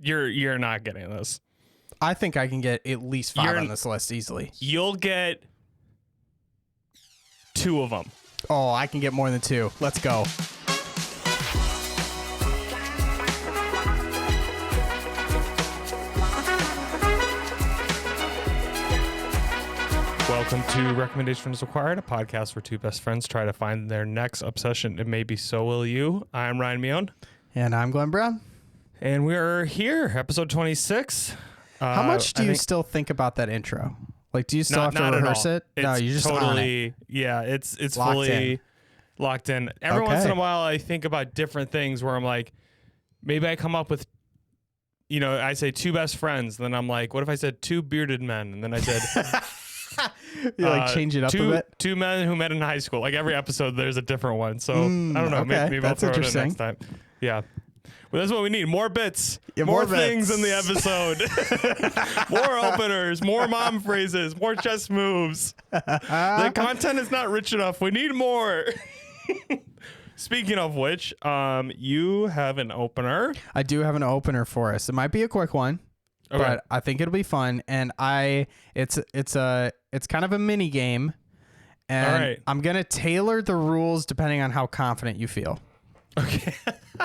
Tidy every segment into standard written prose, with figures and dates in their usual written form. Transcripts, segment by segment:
You're not getting this. I think I can get at least 5 on this list easily. You'll get 2 of them. Oh, I can get more than 2. Let's go. Welcome to Recommendations Required, a podcast where 2 best friends try to find their next obsession, and maybe so will you. I'm Ryan Mion. And I'm Glenn Brown. And we're here, episode 26. How much do you still think about that intro? Like, do you still have to rehearse it? No, you just totally, on it. Yeah, it's Locked fully in. Locked in. Every once in a while, I think about different things where I'm like, maybe I come up with, I say 2 best friends. Then I'm like, what if I said 2 bearded men? And then I said... You change it up a bit? 2 men who met in high school. Like every episode, there's a different one. So I don't know. Okay. Maybe I'll throw it in next time. Yeah. Well, that's what we need. More bits. Yeah, more bits. things in the episode. More openers. More mom phrases. More chess moves. The content is not rich enough. We need more. Speaking of which, you have an opener. I do have an opener for us. It might be a quick one. Okay. But I think it'll be fun, and it's kind of a mini game, and all right. I'm gonna tailor the rules depending on how confident you feel. Okay.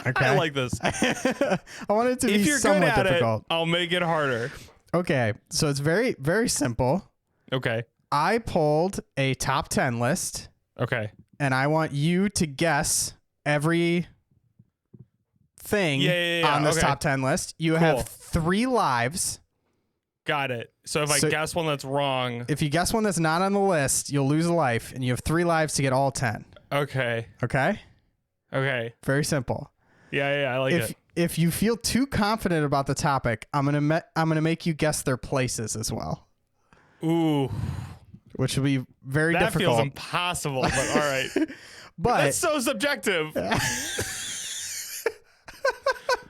Okay. I like this. I want it to if be you're somewhat good at difficult. I'll make it harder. Okay, so it's very, very simple. Okay. I pulled a top 10 list. Okay. And I want you to guess every thing on this top 10 list. You have 3 lives. Got it. So if I guess one that's wrong. If you guess one that's not on the list, you'll lose a life, and you have 3 lives to get all 10. Okay. Okay? Okay. Very simple. Yeah, I like it. If you feel too confident about the topic, I'm gonna make you guess their places as well. Ooh. Which will be very difficult. That feels impossible, but all right. But that's so subjective.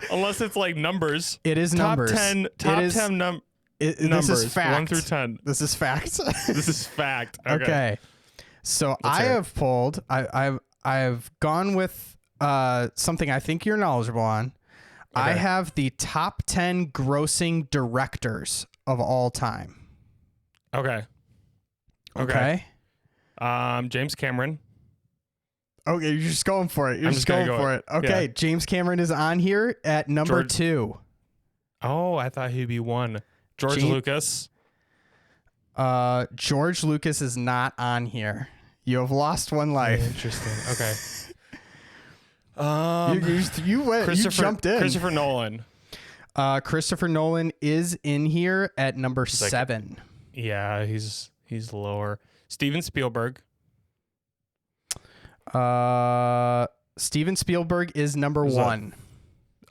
Unless it's like numbers. It is numbers. Top 10 numbers. This is fact. 1 through 10. This is fact. This is fact. Okay. So I have pulled. I've gone with something I think you're knowledgeable on. Okay. I have the top 10 grossing directors of all time. Okay. James Cameron. Okay, you're just going for it. You're just going for it. Okay, yeah. James Cameron is on here at number 2. Oh, I thought he'd be 1. George Lucas. George Lucas is not on here. You have lost 1 life. Interesting. Okay. You jumped in. Christopher Nolan. Christopher Nolan is in here at number 7. Yeah, he's lower. Steven Spielberg. Steven Spielberg is number 1.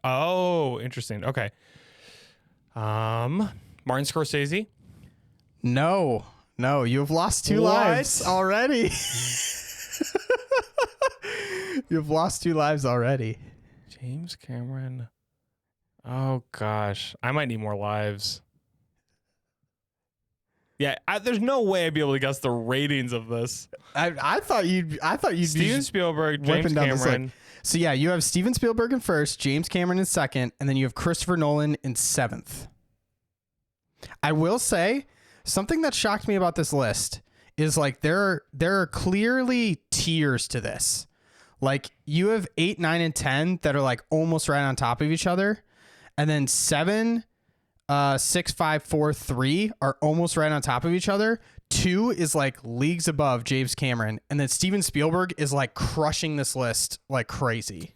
Oh, interesting. Okay. Martin Scorsese. No, you have lost 2 lives already. You've lost 2 lives already. James Cameron. Oh gosh, I might need more lives. Yeah, there's no way I'd be able to guess the ratings of this. I thought you'd Steven Spielberg, James Cameron. So yeah, you have Steven Spielberg in first, James Cameron in second, and then you have Christopher Nolan in 7th. I will say something that shocked me about this list is like there are clearly tiers to this. Like you have 8, 9, and 10 that are like almost right on top of each other, and then 7, 6, 5, 4, 3 are almost right on top of each other. 2 is like leagues above James Cameron, and then Steven Spielberg is like crushing this list like crazy.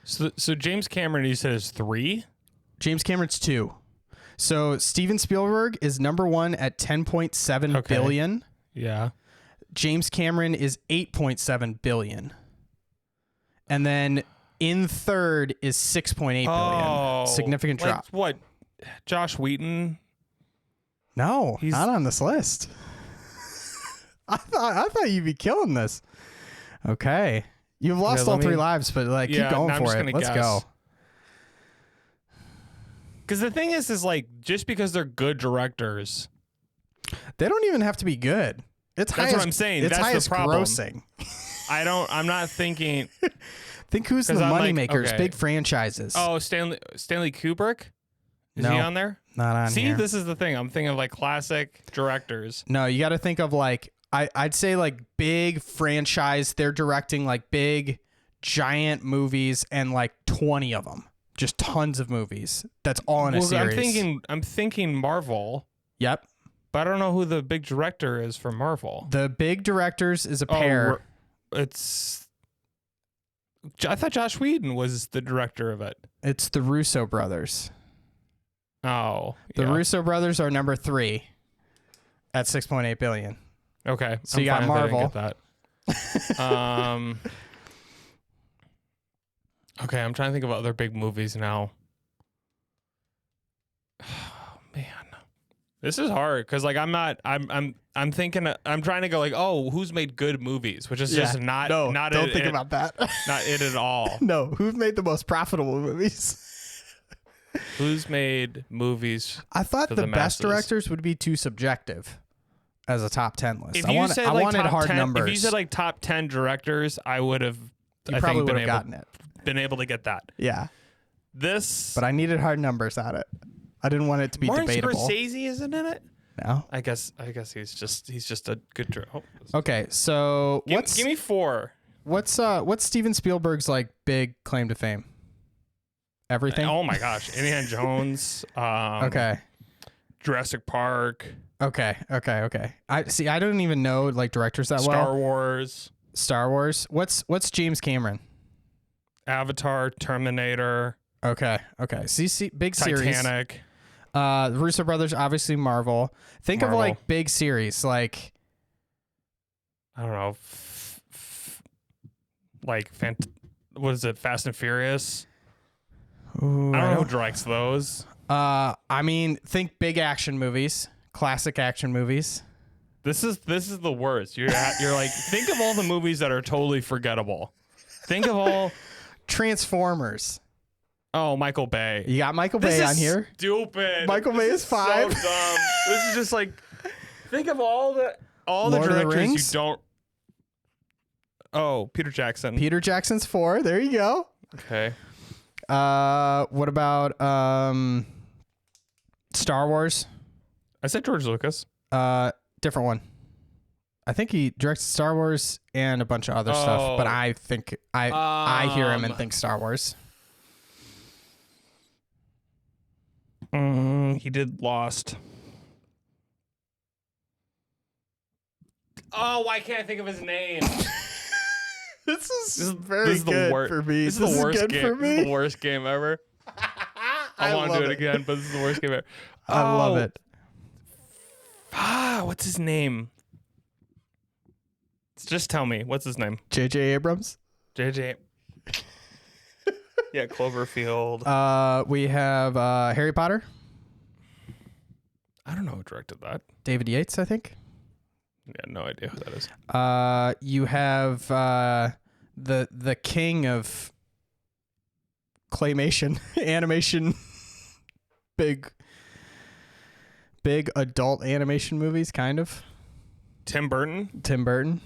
So James Cameron, you said, is 3? James Cameron's 2. So Steven Spielberg is number 1 at 10.7 billion. Yeah. James Cameron is 8.7 billion. And then in third is 6.8 billion. Significant drop. What? Josh Wheaton? No, he's not on this list. I thought you'd be killing this. Okay. You've lost all 3 lives, but keep going for it. Let's go. Because the thing is like, just because they're good directors, they don't even have to be good. That's what I'm saying. It's That's highest the problem. grossing. I'm not thinking. Think who's the moneymakers, big franchises. Oh, Stanley Kubrick? Is No. he on there? Not on See, here. this is the thing. I'm thinking of like classic directors. No, you got to think of like I'd say like big franchise. They're directing like big giant movies and like 20 of them. Just tons of movies. That's all in a series. I'm thinking Marvel, Yep. but I don't know who the big director is for Marvel. The big directors is a pair. It's I thought Josh Whedon was the director of it. It's the Russo brothers. Oh, The yeah. Russo brothers are number 3 at 6.8 billion. Okay, So you got fine if I didn't Marvel. get that. Okay, I'm trying to think of other big movies now. Oh, man, this is hard because like I'm thinking I'm trying to go like, oh, who's made good movies, which is just not don't it, think about that. not it at all. No, who's made the most profitable movies? Who's made movies? I thought For the the best masses. directors would be too subjective as a top 10 list. If I you wanted top hard 10, numbers. if you said like top 10 directors, I would have. you I probably think would have gotten it. been able to get that. Yeah, This, but I needed hard numbers on it. I didn't want it to be Martin debatable. Scorsese isn't in it. No. I guess he's just a good director. Okay, so Give me 4. what's Steven Spielberg's like big claim to fame? Everything. Oh my gosh, Indiana Jones. Okay. Jurassic Park. Okay. I see. I don't even know like directors that well. Star Wars. Star Wars. What's James Cameron? Avatar. Terminator. Okay. See, big series. Titanic. The Russo brothers, obviously Marvel. Think of Marvel. like big series, like I don't know. What is it? Fast and Furious. ooh, I don't know who directs those. I mean, think big action movies, classic action movies. This is the worst. You're like, think of all the movies that are totally forgettable. Think of all. Transformers. Oh, Michael Bay. You got Michael This Bay is on here. Stupid. Michael Bay is 5. So dumb. This is just like, think of all the Lord of the directors you Rings? don't. Oh, Peter Jackson. Peter Jackson's 4. There you go. Okay. What about Star Wars? I said George Lucas. Different one. I think he directed Star Wars and a bunch of other stuff, but Oh. I think I hear him and think Star Wars. He did Lost. Oh, why can't I think of his name? This is This very is the good worst for me. This is the worst good game. for This is me. the worst game ever. I want to love do it again, but this is the worst game ever. I love Oh, it. What's his name? Just tell me. What's his name? J.J. Abrams. JJ. Yeah, Cloverfield. We have Harry Potter. I don't know who directed that. David Yates, I think. Yeah, no idea who that is. You have the king of claymation animation, big adult animation movies, kind of. Tim Burton. Tim Burton.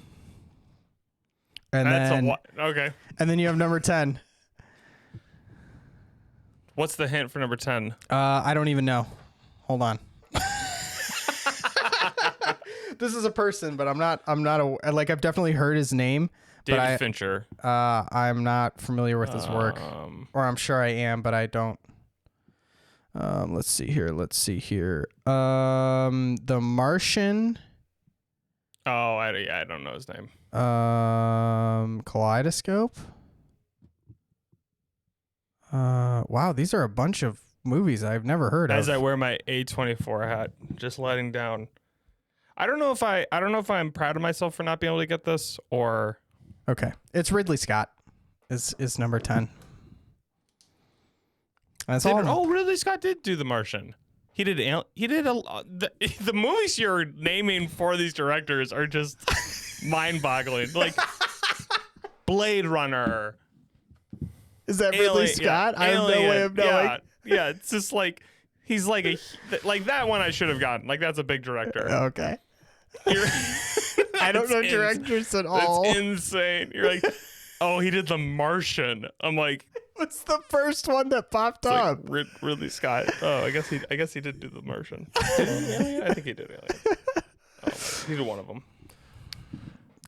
And That's then okay. and then you have number 10. What's the hint for number 10? I don't even know. Hold on. This is a person, but I'm not like I've definitely heard his name, David Fincher. I'm not familiar with his work. Or I'm sure I am, but I don't. Let's see here. The Martian. Oh, I don't know his name. Kaleidoscope. Wow, these are a bunch of movies I've never heard As of. I wear my A24 hat, just letting down. I don't know if I'm proud of myself for not being able to get this or. Okay, it's Ridley Scott. Is number 10. That's all. Ridley Scott did do The Martian. He did the movies you're naming for these directors are just mind-boggling. Like Blade Runner. Is that Ridley Scott? I have no way of knowing. Yeah, it's just like he's like that one I should have gotten. Like that's a big director. Okay. I don't know directors at all. That's insane. You're like, Oh, he did The Martian. I'm like, What's the first one that popped it's up? like Ridley Scott. Oh, I guess he did do The Martian. Did he Alien? I think he did Alien. Oh, he did one of them.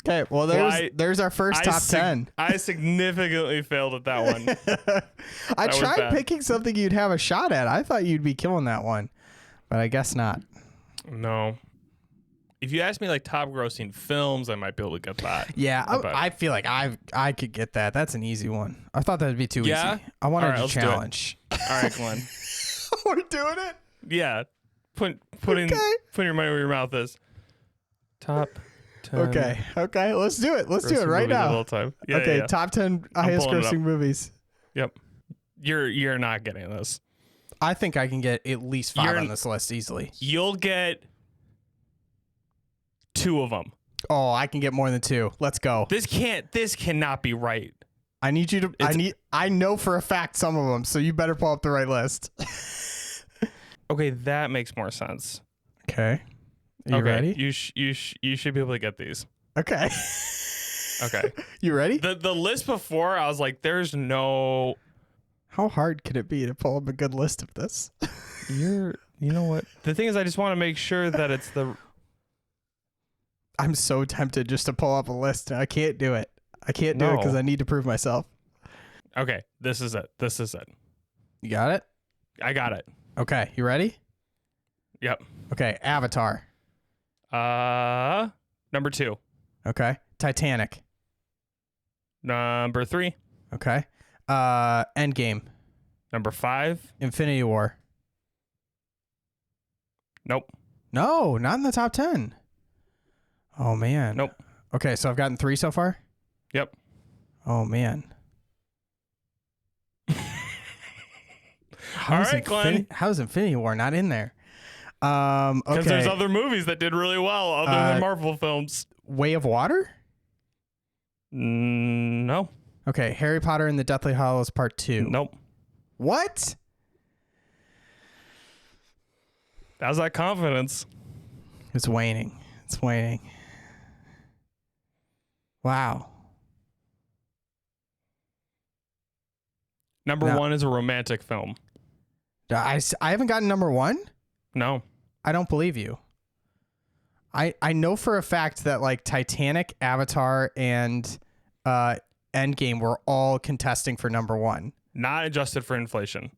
Okay, well, there's our first top 10. I significantly failed at that one. I was tried bad. picking something you'd have a shot at. I thought you'd be killing that one, but I guess not. No. If you ask me like top grossing films, I might be able to get that. Yeah, bet. I feel like I could get that. That's an easy one. I thought that'd be too Yeah? easy. I wanted All right, to let's do it. challenge. All right, Glenn. We're doing it. Yeah. Putting your money where your mouth is. Top 10. Okay. Let's do it. Let's do it grossing right movies of now. all time. Yeah, Okay, yeah. top 10 highest pulling it up. grossing movies. Yep. You're not getting this. I think I can get at least 5 You're- on this list easily. You'll get 2 of them. Oh, I can get more than 2. Let's go. This cannot be right. I need you to. I know for a fact some of them, so you better pull up the right list. Okay, that makes more sense. Okay. Are you ready? You should be able to get these. Okay. Okay. You ready? The list before, I was like, there's no. How hard could it be to pull up a good list of this? You know what? The thing is, I just want to make sure that it's the. I'm so tempted just to pull up a list, and I can't do it. I can't do it because No. I need to prove myself. Okay, this is it. You got it? I got it. Okay. You ready? Yep. Okay. Avatar. Number 2. Okay. Titanic. Number 3. Okay. Endgame. Number 5. Infinity War. Nope. No, not in the top 10. Oh, man. Nope. Okay, so I've gotten 3 so far? Yep. Oh, man. All right, Glenn. How's Infinity War not in there? Because Okay. there's other movies that did really well other than Marvel films. Way of Water? No. Okay, Harry Potter and the Deathly Hallows Part 2. Nope. What? How's that confidence? It's waning. Wow. Number No. 1 is a romantic film. I haven't gotten number 1? No. I don't believe you. I know for a fact that like Titanic, Avatar, and Endgame were all contesting for number 1. Not adjusted for inflation.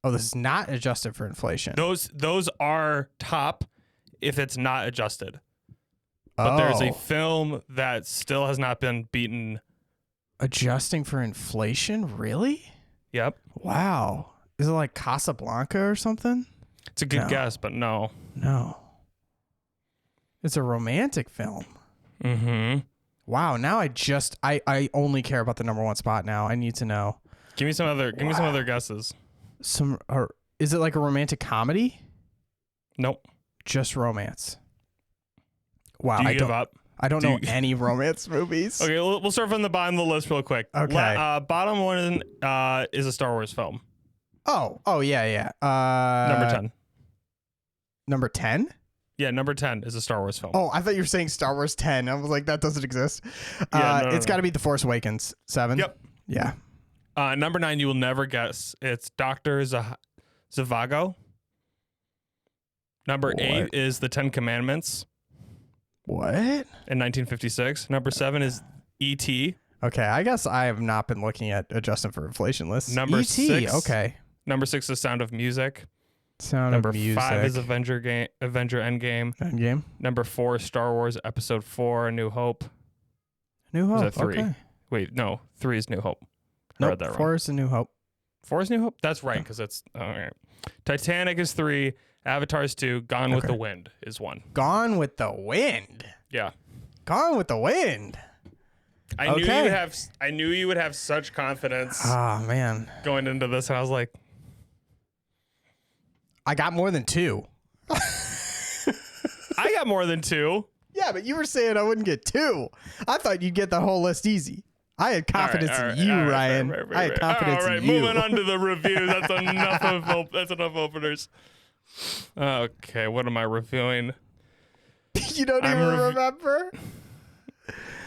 Oh, this is not adjusted for inflation. Those are top if it's not adjusted. But there's a film that still has not been beaten. Adjusting for inflation? Really? Yep. Wow. Is it like Casablanca or something? It's a good No. guess, but no. No. It's a romantic film. Mm-hmm. Wow. Now I only care about the number 1 spot now. I need to know Give me some other guesses. is it like a romantic comedy? Nope. Just romance. Wow. Do you give up? I don't Do know you- any romance movies. Okay, we'll start from the bottom of the list real quick. Okay. Bottom one is a Star Wars film. Oh yeah. Number 10. Number 10? Yeah, number 10 is a Star Wars film. Oh, I thought you were saying Star Wars 10. I was like, that doesn't exist. Yeah, no, It's no. got to be The Force Awakens. 7. Yep. Yeah. Number 9, you will never guess. It's Dr. Zhivago. Number What? 8 is The Ten Commandments What? in 1956. Number 7 is E.T. Okay, I guess I have not been looking at adjusting for inflation lists. Number E.T. 6. Okay. Number 6 is Sound of Music. Sound Number of Music. 5 is Avenger Endgame. Endgame. Number 4 is Star Wars Episode 4, A New Hope. New Hope. that 3? Okay. Wait, no, 3 is New Hope. I read Nope, that wrong. 4 is a New Hope. 4 is New Hope? That's right, because it's... all right. Titanic is 3. Avatar is 2. Gone with Okay. the Wind is 1. Gone with the Wind. Yeah. Gone with the Wind. I knew Okay. you would have such confidence Oh, man. going into this, and I was like, I got more than 2. I got more than 2. Yeah, but you were saying I wouldn't get 2. I thought you'd get the whole list easy. I had confidence in you, Ryan. I had confidence All right, in you. moving on to the review. That's enough openers. Okay, what am I reviewing? You don't I'm even rev- remember?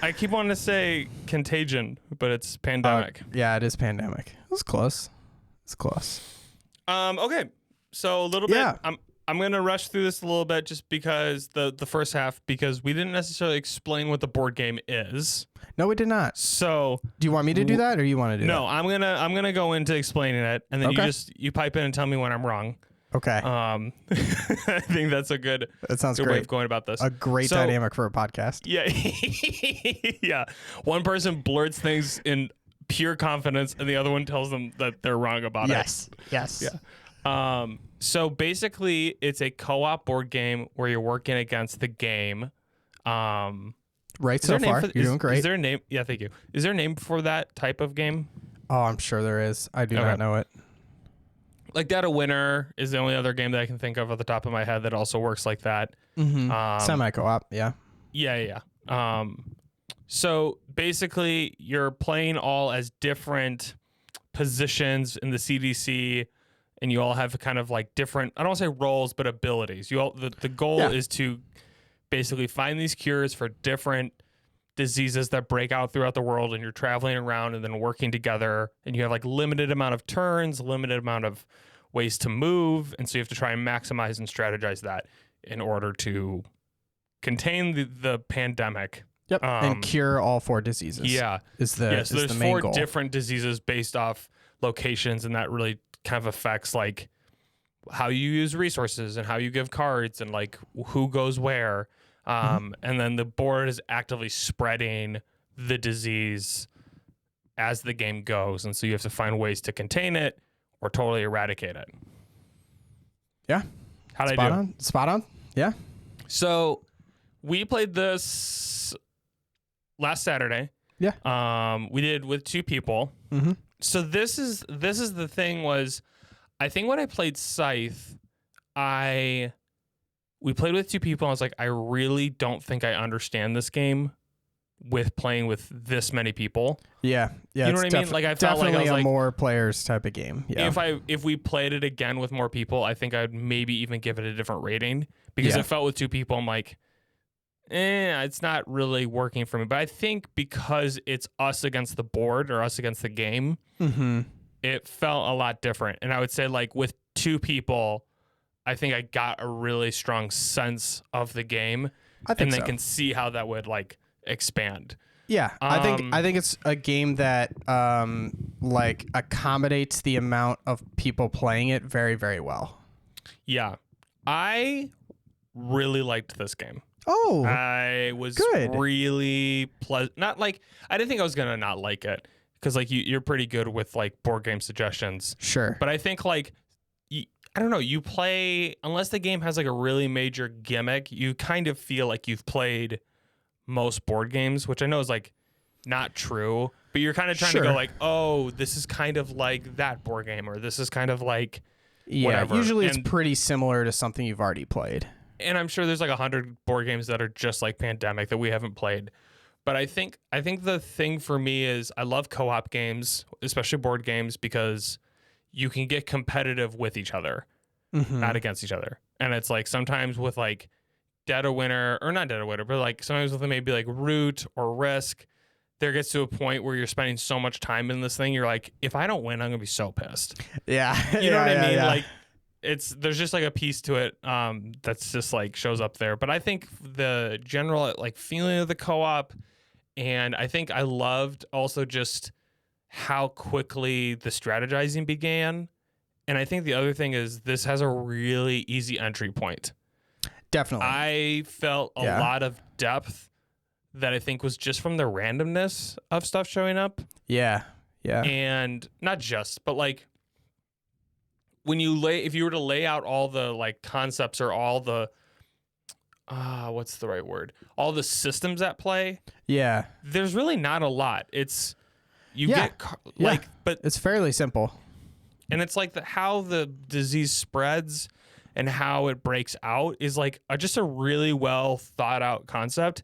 I keep wanting to say Contagion, but it's Pandemic. Yeah, it is Pandemic. It was close. It's close. Okay, so a little Yeah. bit. I'm gonna rush through this a little bit just because the first half, because we didn't necessarily explain what the board game is. No, we did not. So Do you want me to do that, or you want to do no, I'm gonna go into explaining it, and then Okay. you pipe in and tell me when I'm wrong. that? Okay. I think that's a good That sounds way great. of going about this. A great So- dynamic for a podcast. Yeah, yeah. One person blurts things in pure confidence, and the other one tells them that they're wrong about Yes. Yes. Yeah. it. So basically, it's a co-op board game where you're working against the game. Right Is there so a name far. for- You're doing great. Is there a name? Yeah, thank you. Is there a name for that type of game? Oh, I'm sure there is. I do Okay. not know it. Like Dead of Winter is the only other game that I can think of off the top of my head that also works like that. Mm-hmm. Semi co-op. Yeah. Yeah. So basically, you're playing all as different positions in the CDC, and you all have kind of like different, I don't want to say roles, but abilities. You all the goal Yeah. is to basically find these cures for different diseases that break out throughout the world, and you're traveling around and then working together, and you have like limited amount of turns, limited amount of ways to move, and so you have to try and maximize and strategize that in order to contain the pandemic. Yep. and Um, cure all 4 diseases. Yeah. Is the Yeah, is so there's the main 4 goal. different diseases based off locations, and that really kind of affects like how you use resources and how you give cards and like who goes where. And then the board is actively spreading the disease as the game goes, and so you have to find ways to contain it or totally eradicate it. Yeah. How'd I Spot do? on. Spot on. Yeah. So we played this last Saturday. Yeah. We did with 2 people. Mm-hmm. So this is the thing was, I think when I played Scythe, we played with 2 people. And I was like, I really don't think I understand this game with playing with this many people. Yeah. Yeah. You know it's what I mean? Like I felt like I definitely was a like, more players type of game. Yeah. if we played it again with more people, I think I'd maybe even give it a different rating, because Yeah. it felt with 2 people, I'm like, it's not really working for me. But I think because it's us against the board or us against the game, mm-hmm. it felt a lot different. And I would say like with 2 people, I think I got a really strong sense of the game, I think and then so. can see how that would like expand. Yeah, I Um, think it's a game that like accommodates the amount of people playing it very, very well. Yeah. I really liked this game. Oh, I was good. really not like, I didn't think I was going to not like it, because like you're pretty good with like board game suggestions. sure. But I think like, I don't know, you play, unless the game has like a really major gimmick, you kind of feel like you've played most board games, which I know is like not true, but you're kind of trying to Sure. go like, oh, this is kind of like that board game, or this is kind of like Yeah, whatever. usually it's And- pretty similar to something you've already played. and I'm sure there's like 100 board games that are just like Pandemic that we haven't played. But I think the thing for me is I love co-op games, especially board games, because you can get competitive with each other, Mm-hmm. not against each other. And it's like sometimes with like Dead of Winter, or not Dead of Winter, but like sometimes with maybe like Root or Risk, there gets to a point where you're spending so much time in this thing, you're like, if I don't win, I'm gonna be so pissed. Yeah, You know what I mean? Yeah. Like there's just like a piece to it that's just like shows up there. But I think the general like feeling of the co-op, and I think I loved also just how quickly the strategizing began. And I think the other thing is this has a really easy entry point. Definitely. I felt a Yeah. lot of depth that I think was just from the randomness of stuff showing up. yeah. And not just, but like if you were to lay out all the like concepts or all the what's the right word, all the systems at play, Yeah. there's really not a lot. It's you Yeah. get Yeah. like, but It's fairly simple. and it's like how the disease spreads and how it breaks out is like just a really well thought out concept.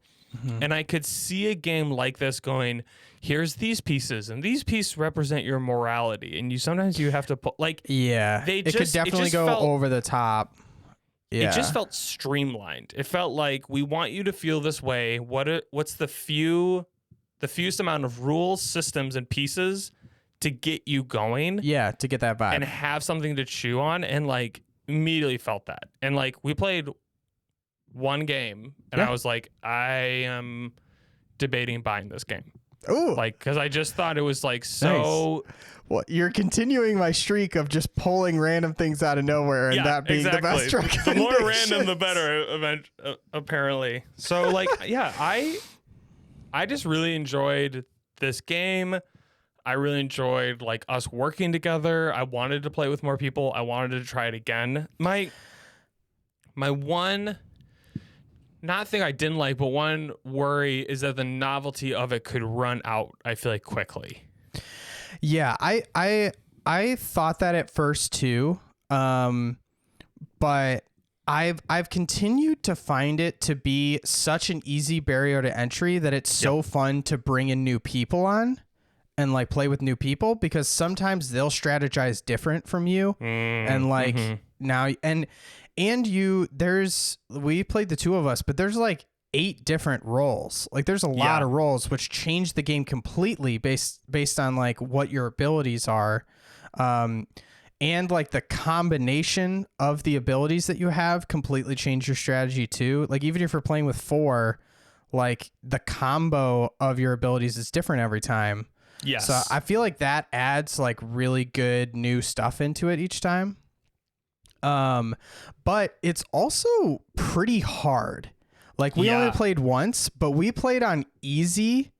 And I could see a game like this going, here's these pieces, and these pieces represent your morality, and sometimes you have to put like Yeah. They it could just- it definitely just go felt- over the top Yeah. it just felt streamlined. It felt like we want you to feel this way. What's the fewest amount of rules, systems, and pieces to get you going Yeah, to get that vibe. and have something to chew on, and like immediately felt that. And like we played one game and Yeah. I was like, I am debating buying this game. Ooh. Like, because I just thought it was like so. Well, you're continuing my streak of just pulling random things out of nowhere and that being the best The recommendation. more random, the better. Apparently, so like, yeah, I just really enjoyed this game. I really enjoyed like us working together. I wanted to play with more people. I wanted to try it again. My one, not thing I didn't like, but one worry is that the novelty of it could run out, I feel like, quickly. Yeah, I thought that at first too. But I've continued to find it to be such an easy barrier to entry that it's so fun to bring in new people on and like play with new people, because sometimes they'll strategize different from you. And like now we played the two of us, but there's like 8 different roles. Like there's a lot of roles, which change the game completely based on like what your abilities are. And like the combination of the abilities that you have completely change your strategy too. Like even if you're playing with 4, like the combo of your abilities is different every time. Yes. So I feel like that adds like really good new stuff into it each time. But it's also pretty hard. Like we only played once, but we played on easy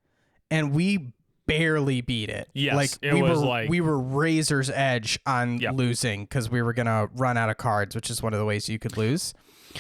and we barely beat it. Yes, like we were razor's edge on losing because we were gonna run out of cards, which is one of the ways you could lose.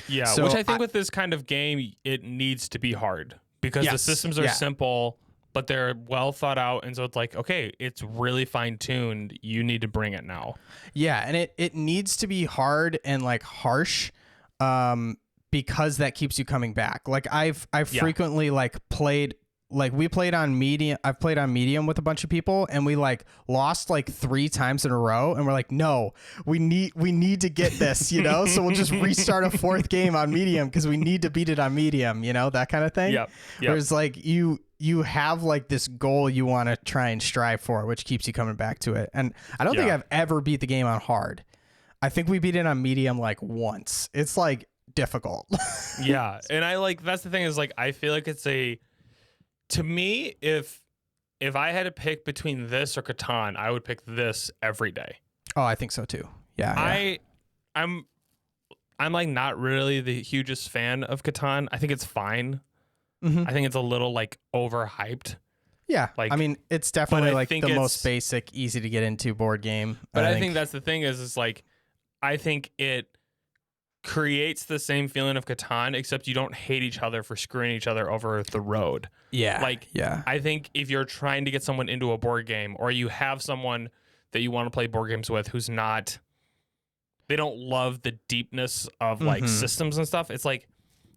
Yeah, So which I think with this kind of game, it needs to be hard because the systems are simple, but they're well thought out, and so it's like, okay, it's really fine tuned. You need to bring it now. Yeah, and it needs to be hard and like harsh, because that keeps you coming back. Like I've frequently like played. Like we played on medium. I've played on medium with a bunch of people, and we like lost like 3 times in a row, and we're like, no, we need to get this, you know. So we'll just restart a 4th game on medium because we need to beat it on medium, you know, that kind of thing. Yep. Whereas like you have like this goal you want to try and strive for, which keeps you coming back to it. And I don't think I've ever beat the game on hard. I think we beat it on medium like once. It's like difficult. Yeah, and I like that's the thing is like I feel like it's a. To me, if I had to pick between this or Catan, I would pick this every day. Oh, I think so too. Yeah. I'm like not really the hugest fan of Catan. I think it's fine. I think it's a little like overhyped. Yeah. Like, I mean, it's definitely like the it's most basic, easy to get into board game. But I think that's the thing is like I think it creates the same feeling of Catan, except you don't hate each other for screwing each other over the road. Yeah. Like, I think if you're trying to get someone into a board game, or you have someone that you want to play board games with who's not, they don't love the deepness of like systems and stuff. It's like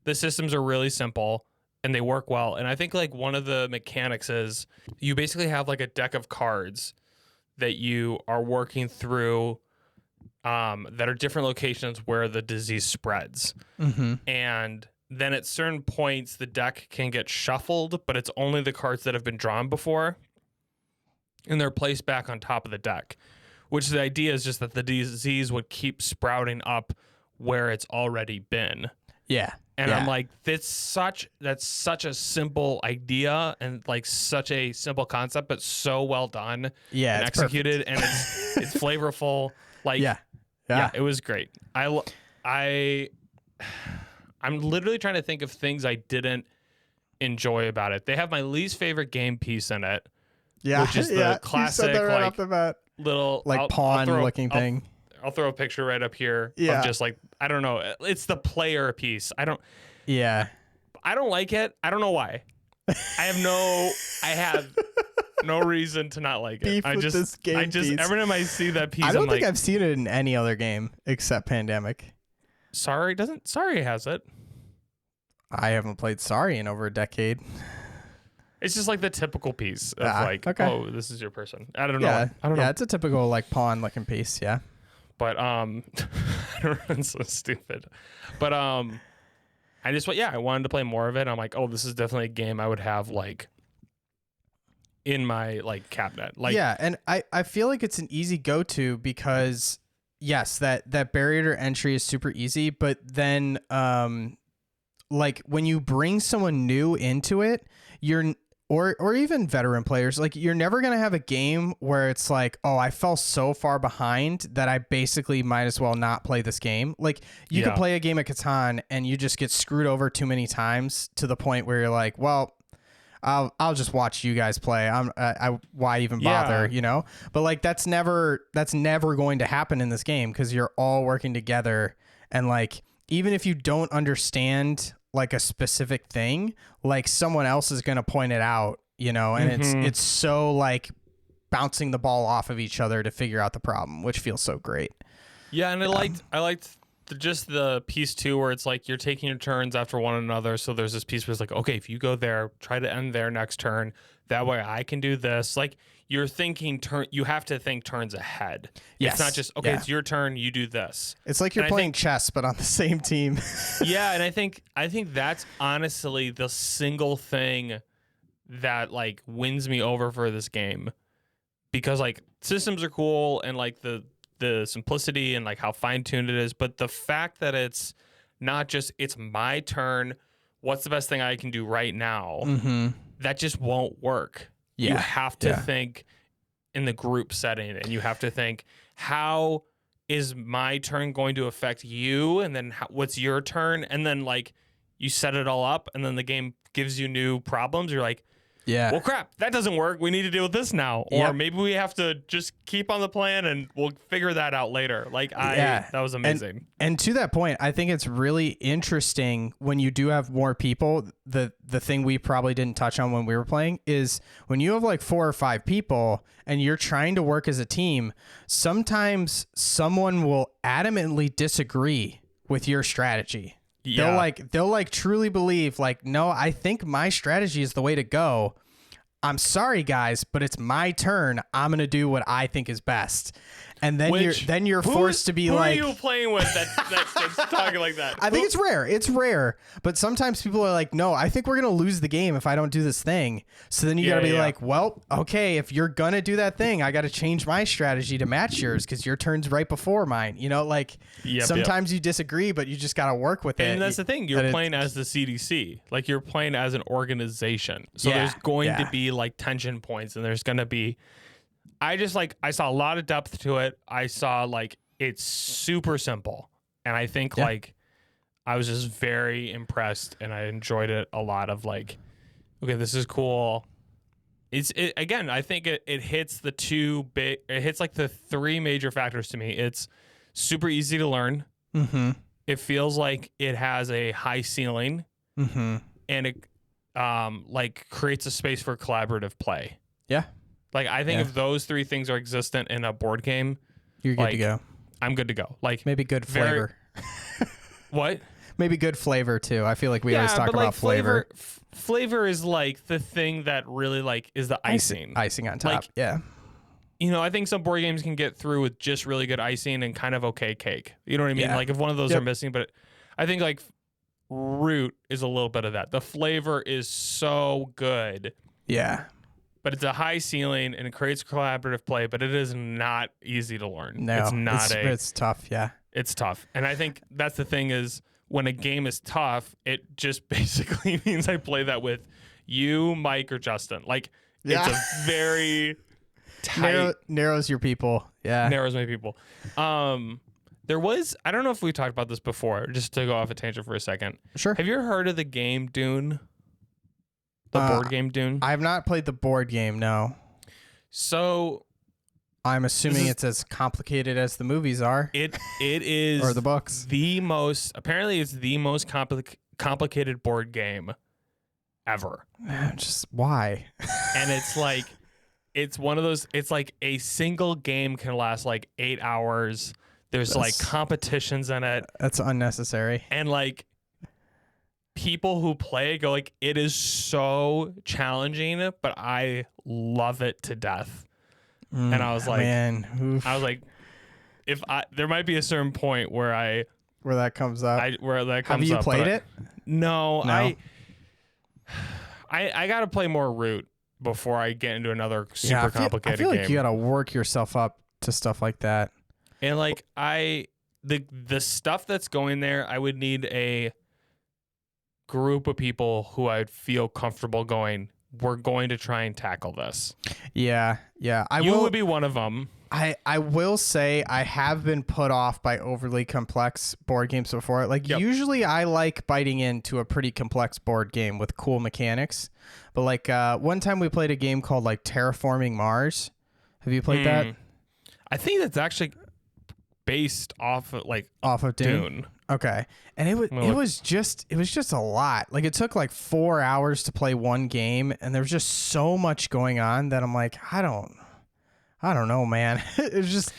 the systems are really simple and they work well. And I think like one of the mechanics is you basically have like a deck of cards that you are working through that are different locations where the disease spreads. And then at certain points, the deck can get shuffled, but it's only the cards that have been drawn before. And they're placed back on top of the deck, which the idea is just that the disease would keep sprouting up where it's already been. Yeah. And I'm like, that's such a simple idea and like such a simple concept, but so well done and executed. And it's flavorful. Like, yeah, it was great. I'm literally trying to think of things I didn't enjoy about it. They have my least favorite game piece in it. Yeah. Which is the classic, you said that right like, off the bat. Little like pawn looking thing. I'll throw a picture right up here of just like, I don't know. It's the player piece. I don't like it. I don't know why. I have no reason to not like it. This game piece. Every time I see that piece, I don't think like, I've seen it in any other game except Pandemic. Sorry has it. I haven't played Sorry in over a decade. It's just like the typical piece of oh, this is your person. I don't know. Yeah, it's a typical like pawn looking piece. Yeah. But it's so stupid. But I wanted to play more of it. I'm like, oh, this is definitely a game I would have like in my like cabinet. Like, yeah, and I feel like it's an easy go-to because yes, that barrier to entry is super easy, but then like when you bring someone new into it, or even veteran players, like you're never going to have a game where it's like, oh, I fell so far behind that I basically might as well not play this game. Like you could play a game of Catan and you just get screwed over too many times to the point where you're like, well, I'll just watch you guys play. Why even bother, you know? But like that's never going to happen in this game because you're all working together, and like even if you don't understand like a specific thing, like someone else is going to point it out, you know, and it's so like bouncing the ball off of each other to figure out the problem, which feels so great. Yeah, and I liked just the piece too, where it's like you're taking your turns after one another. So there's this piece where it's like, okay, if you go there, try to end their next turn. That way I can do this. Like you're thinking you have to think turns ahead. Yes. It's not just, okay, it's your turn, you do this. It's like you're playing chess, but on the same team. Yeah, and I think that's honestly the single thing that like wins me over for this game. Because like systems are cool and like the simplicity and like how fine-tuned it is, but the fact that it's not just it's my turn, what's the best thing I can do right now, that just won't work. You have to think in the group setting, and you have to think, how is my turn going to affect you, and then what's your turn, and then like you set it all up, and then the game gives you new problems. You're like, well, crap, that doesn't work. We need to deal with this now. Or maybe we have to just keep on the plan and we'll figure that out later. Like, that was amazing. And to that point, I think it's really interesting when you do have more people. The thing we probably didn't touch on when we were playing is when you have like 4 or 5 people and you're trying to work as a team, sometimes someone will adamantly disagree with your strategy. Yeah. They'll truly believe like, no, I think my strategy is the way to go. I'm sorry guys, but it's my turn. I'm going to do what I think is best. And then you're forced to be like, who are you playing with that's talking like that? I think it's rare. It's rare. But sometimes people are like, no, I think we're going to lose the game if I don't do this thing. So then you got to be like, well, okay, if you're going to do that thing, I got to change my strategy to match yours because your turn's right before mine. You know, like sometimes you disagree, but you just got to work with it. And that's the thing. You're playing as the CDC. Like you're playing as an organization. So there's going to be like tension points, and there's going to be... I saw a lot of depth to it. I saw like it's super simple, and I think like I was just very impressed, and I enjoyed it a lot. Of like, okay, this is cool. Again, I think it hits it hits like the 3 major factors to me. It's super easy to learn. It feels like it has a high ceiling, and it like creates a space for collaborative play. Yeah. Like, I think if those 3 things are existent in a board game, you're good to go. I'm good to go. Like maybe good flavor. What? Maybe good flavor too. I feel like we always talk about flavor. Flavor is like the thing that really like is the icing. Icing on top. Like, you know, I think some board games can get through with just really good icing and kind of okay cake. You know what I mean? Like if one of those are missing, but I think like Root is a little bit of that. The flavor is so good. Yeah. But it's a high ceiling and it creates collaborative play, but it is not easy to learn. No, it's tough. Yeah. It's tough. And I think that's the thing is when a game is tough, it just basically means I play that with you, Mike, or Justin. Like it's a very tight. Narrows your people. Yeah. Narrows my people. There was, I don't know if we talked about this before, just to go off a tangent for a second. Sure. Have you ever heard of the game Dune? The board game Dune? I have not played the board game, no. So I'm assuming it's as complicated as the movies are. It is or the books. Apparently it's the most complicated board game ever. Just why? And it's like it's one of those, it's like a single game can last like 8 hours. There's like competitions in it. That's unnecessary. And like people who play go like, it is so challenging, but I love it to death. And I was like, man, I was like, if there might be a certain point where where that comes up. where that comes Have you up, played it? No, No? I got to play more Root before I get into another super I complicated feel like game. you gotta work yourself up to stuff like that. And like the stuff that's going there, I would need a group of people who I'd feel comfortable going, we're going to try and tackle this. Yeah. You would be one of them. I will say I have been put off by overly complex board games before. Like usually I like biting into a pretty complex board game with cool mechanics. But like one time we played a game called like Terraforming Mars. Have you played that? I think that's actually based off of Dune. Okay. And it was just a lot. Like it took like 4 hours to play one game, and there was just so much going on that I'm like, I don't know, man. It just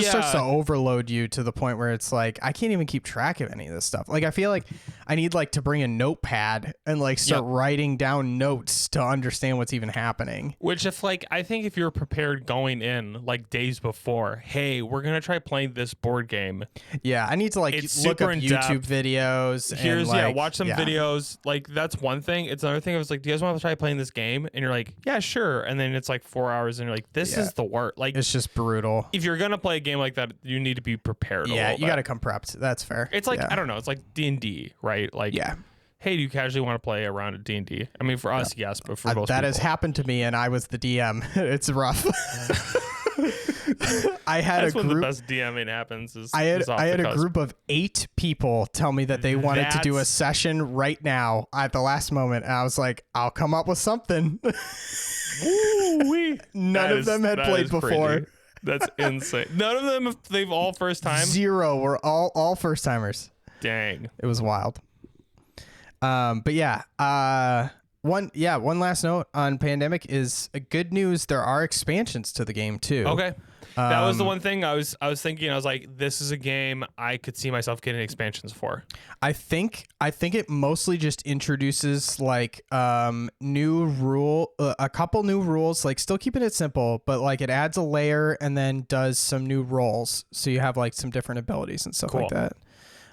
starts to overload you to the point where it's like I can't even keep track of any of this stuff. Like I feel like I need like to bring a notepad and like start writing down notes to understand what's even happening. Which I think if you're prepared going in like days before, hey, we're gonna try playing this board game. Yeah, I need to like It's look super up in YouTube depth. videos. Here's and, like, watch some videos. Like that's one thing. It's another thing. I was like, do you guys want to try playing this game? And you're like, yeah, sure. And then it's like 4 hours, and you're like, this is the worst. Like it's just brutal. if you're gonna play a game like that, you need to be prepared. Yeah, you got to to. come prepped. That's fair. It's like I don't know. It's like D&D, right? Like hey, do you casually want to play a round of D&D? I mean, for us, yes, but for most that people. has happened to me, and I was the DM. It's rough. I had That's a when group. the best DMing happens. I had a cusp. group of 8 people tell me that they wanted to do a That's- session right now at the last moment, and I was like, I'll come up with something. Woo-wee. None of them had played before. Crazy. That's insane. None of them. They've all first time. 0 were all first timers. Dang. It was wild. But yeah, one last note on Pandemic is good news. There are expansions to the game too. Okay. That was the one thing I was thinking. I was like, this is a game I could see myself getting expansions for. I think it mostly just introduces like a couple new rules, like still keeping it simple, but like it adds a layer and then does some new roles, so you have like some different abilities and stuff like that.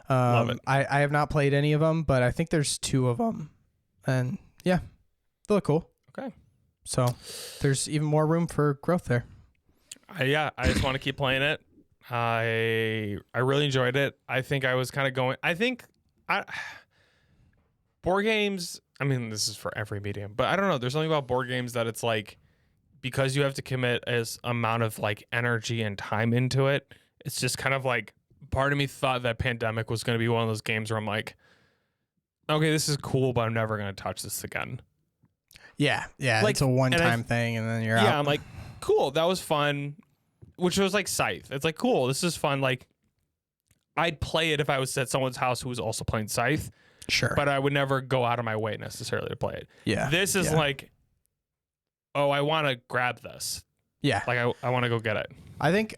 Love it. I have not played any of them, but I think there's 2 of them, and yeah, they look cool. Okay. So there's even more room for growth there. I just want to keep playing it. I really enjoyed it. I think I was kind of going. Board games. I mean, this is for every medium, but I don't know. There's something about board games that it's like because you have to commit as amount of like energy and time into it. It's just kind of like part of me thought that Pandemic was going to be one of those games where I'm like, okay, this is cool, but I'm never going to touch this again. Yeah, Like, it's a one-time thing, and then you're out. Yeah, I'm like, cool, that was fun. Which was like Scythe. It's like, cool, this is fun. Like, I'd play it if I was at someone's house who was also playing Scythe, Sure. but I would never go out of my way necessarily to play it. Yeah. This is yeah. like, oh, I want to grab this. Yeah. Like, I want to go get it. I think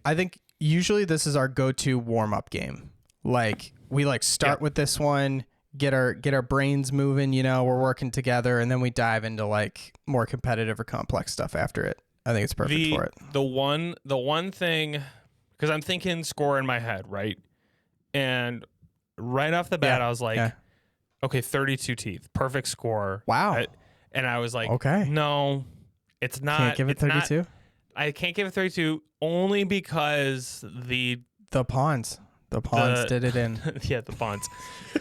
usually this is our go-to warm-up game. Like we like start with this one, get our brains moving, we're working together, and then we dive into like more competitive or complex stuff after it. I think it's perfect for it. The one thing, because I'm thinking score in my head, right? And right off the bat, I was like, okay, 32 teeth, perfect score. Wow. And I was like, okay, no, it's not. Can't give it 32. I can't give it 32 only because the pawns did it in. Yeah, the pawns.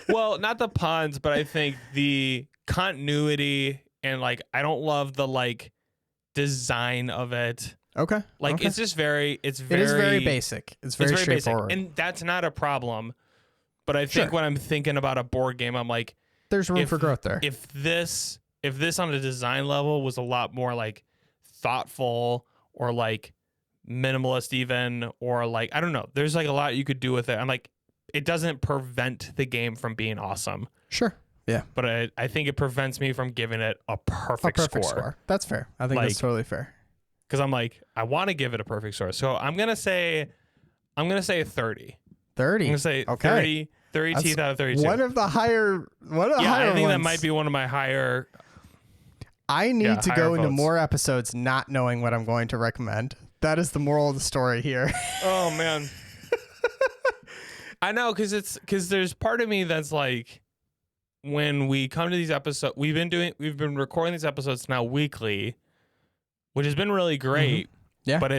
Well, not the pawns, but I think the continuity and like I don't love the like design of it. Okay. Like okay. it's just very it is very basic. It's very straightforward. basic. And that's not a problem. But I think when I'm thinking about a board game, I'm like, there's room for growth there. If this on a design level was a lot more like thoughtful or like minimalist even, or like, I don't know, there's like a lot you could do with it. I'm like, it doesn't prevent the game from being awesome. Sure. Yeah. But I think it prevents me from giving it a perfect score. That's fair. I think that's totally fair. Because I'm like, I want to give it a perfect score. So I'm gonna say a 30. 30. I'm gonna say 30 That's teeth out of 32. One of the higher I think ones. that might be one of my higher. I need to go into votes. more episodes not knowing what I'm going to recommend. That is the moral of the story here. Oh man. I know, because there's part of me that's like, when we come to these episodes, we've been recording these episodes now weekly, which has been really great. Yeah. But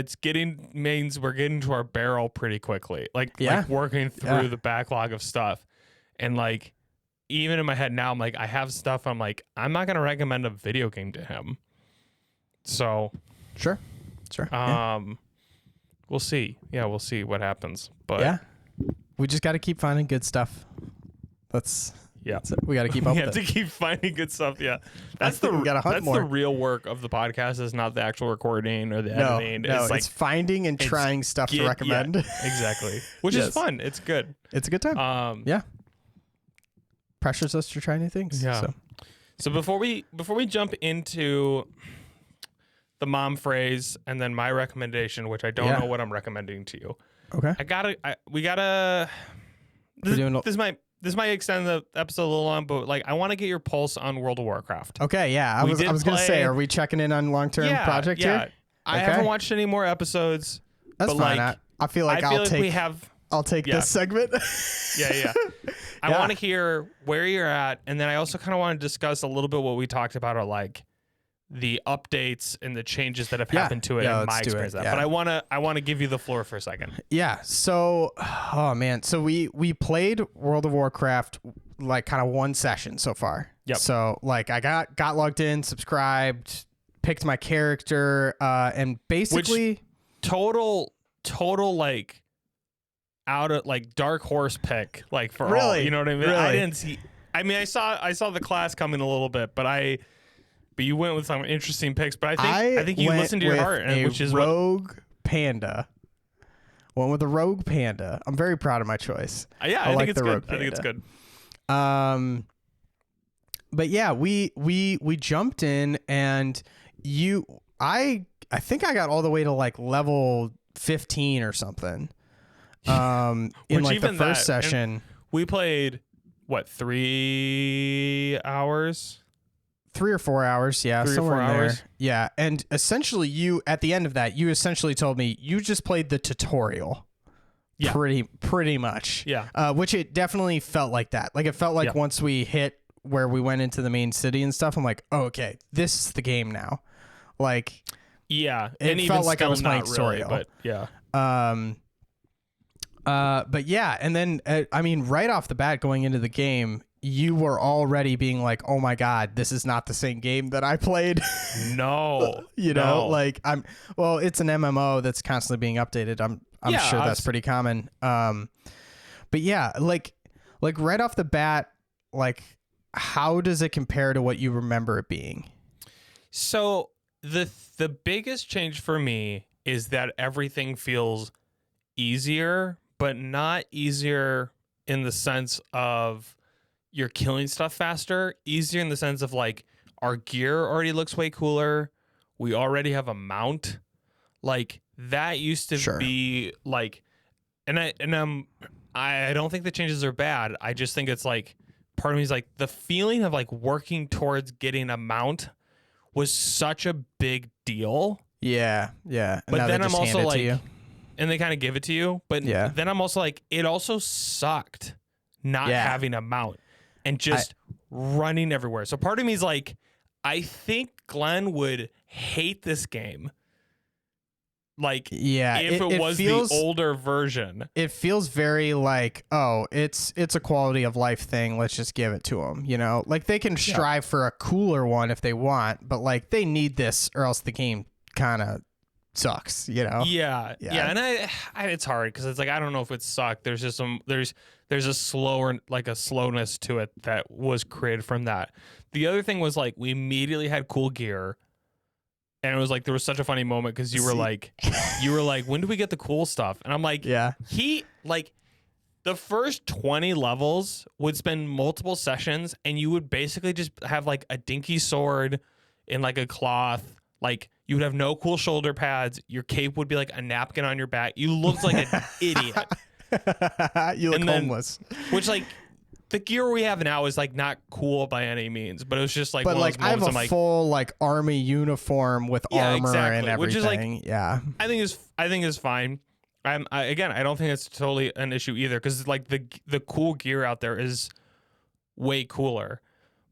means we're getting to our barrel pretty quickly. Like working through the backlog of stuff. And like, even in my head now, I'm like, I have stuff. I'm like, I'm not going to recommend a video game to him. So. Sure. We'll see. Yeah, we'll see what happens. But yeah, we just got to keep finding good stuff. That's it. We got to keep up we with have it. to keep finding good stuff. Yeah, we gotta hunt more. The real work of the podcast is not the actual recording or the editing. No, it's finding and trying stuff to recommend. Yeah, exactly, which is fun. It's good. It's a good time. Yeah, pressures us to try new things. Yeah. So before we jump into the mom phrase and then my recommendation, which I don't know what I'm recommending to you. Okay. This might extend the episode a little long, but like I want to get your pulse on World of Warcraft. Okay, yeah. I was gonna say, are we checking in on long-term project here? I haven't watched any more episodes. That's fine. Like, I feel like I'll take this segment. Yeah. I want to hear where you're at, and then I also kind of want to discuss a little bit what we talked about, are like the updates and the changes that have happened to it and my experience. But I want to give you the floor for a second. Yeah. So, oh man. So we played World of Warcraft like kind of one session so far. Yep. So like I got logged in, subscribed, picked my character, and basically total like out of like dark horse pick, like for really? all, you know what I mean? Really? I didn't see. I mean, I saw the class coming a little bit, but you went with some interesting picks. But I think you listened to your heart, which is Rogue Panda. Went with the Rogue Panda. I'm very proud of my choice. Yeah, I think it's good. I think it's good. But yeah, we jumped in, and I think I got all the way to like level 15 or something. In like the first session, we played what, 3 hours? 3 or 4 hours, yeah, 3 or 4 hours. Yeah, and essentially, at the end of that, you essentially told me you just played the tutorial. Yeah, pretty much. Yeah, which it definitely felt like that. Like it felt like once we hit where we went into the main city and stuff, I'm like, oh, okay, this is the game now. Like, yeah, it felt like I was playing tutorial. But yeah. But yeah, and then I mean, right off the bat, going into the game, you were already being like, "Oh my god, this is not the same game that I played." No, like it's an MMO that's constantly being updated. I'm sure that's pretty common. But yeah, like right off the bat, like how does it compare to what you remember it being? So the biggest change for me is that everything feels easier, but not easier in the sense of you're killing stuff faster. Easier in the sense of like our gear already looks way cooler. We already have a mount. Like that used to be like, and I don't think the changes are bad. I just think it's like, part of me is like the feeling of like working towards getting a mount was such a big deal. Yeah. And but then I'm also like, and they kind of give it to you. But then I'm also like, it also sucked not having a mount and just running everywhere. So part of me is like, I think Glenn would hate this game. Like, if it was the older version. It feels very like, oh, it's a quality of life thing. Let's just give it to them. You know, like they can strive for a cooler one if they want, but like they need this or else the game kind of sucks, you know? Yeah. And I it's hard because it's like, I don't know if it sucked. There's just there's a slowness to it that was created from that. The other thing was like, we immediately had cool gear. And it was like, there was such a funny moment because you were like, when do we get the cool stuff? And I'm like, the first 20 levels would spend multiple sessions and you would basically just have like a dinky sword in like a cloth. Like you would have no cool shoulder pads. Your cape would be like a napkin on your back. You looked like an idiot. You look homeless. Which like, the gear we have now is like not cool by any means, but it was just like, but like I have a full like army uniform with armor and everything. Which is like, I think is fine. Again, I don't think it's totally an issue either, because like the cool gear out there is way cooler.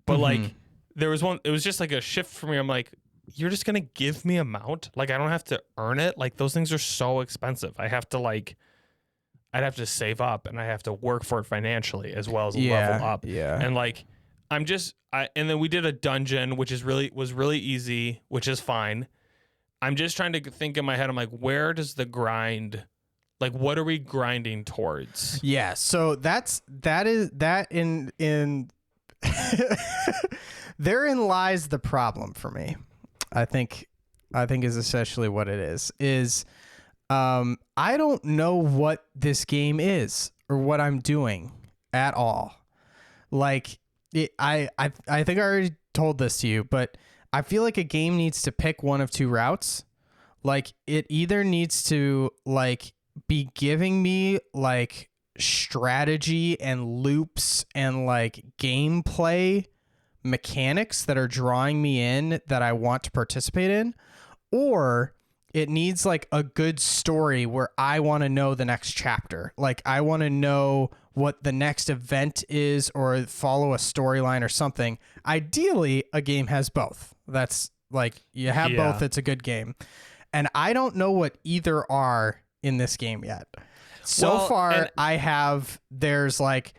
But like there was one, it was just like a shift for me. I'm like, you're just gonna give me a mount? Like I don't have to earn it. Like those things are so expensive. I'd have to save up, and I have to work for it financially as well as level up. Yeah. And like and then we did a dungeon, which was really easy, which is fine. I'm just trying to think in my head. I'm like, where does the grind? Like, what are we grinding towards? Yeah, so that in therein lies the problem for me. I think is essentially what it is I don't know what this game is or what I'm doing at all. Like I think I already told this to you, but I feel like a game needs to pick one of two routes. Like it either needs to like be giving me like strategy and loops and like gameplay mechanics that are drawing me in that I want to participate in, or it needs like a good story where I want to know the next chapter. Like I want to know what the next event is or follow a storyline or something. Ideally, a game has both. That's like you have both, it's a good game. And I don't know what either are in this game yet. So far, there's like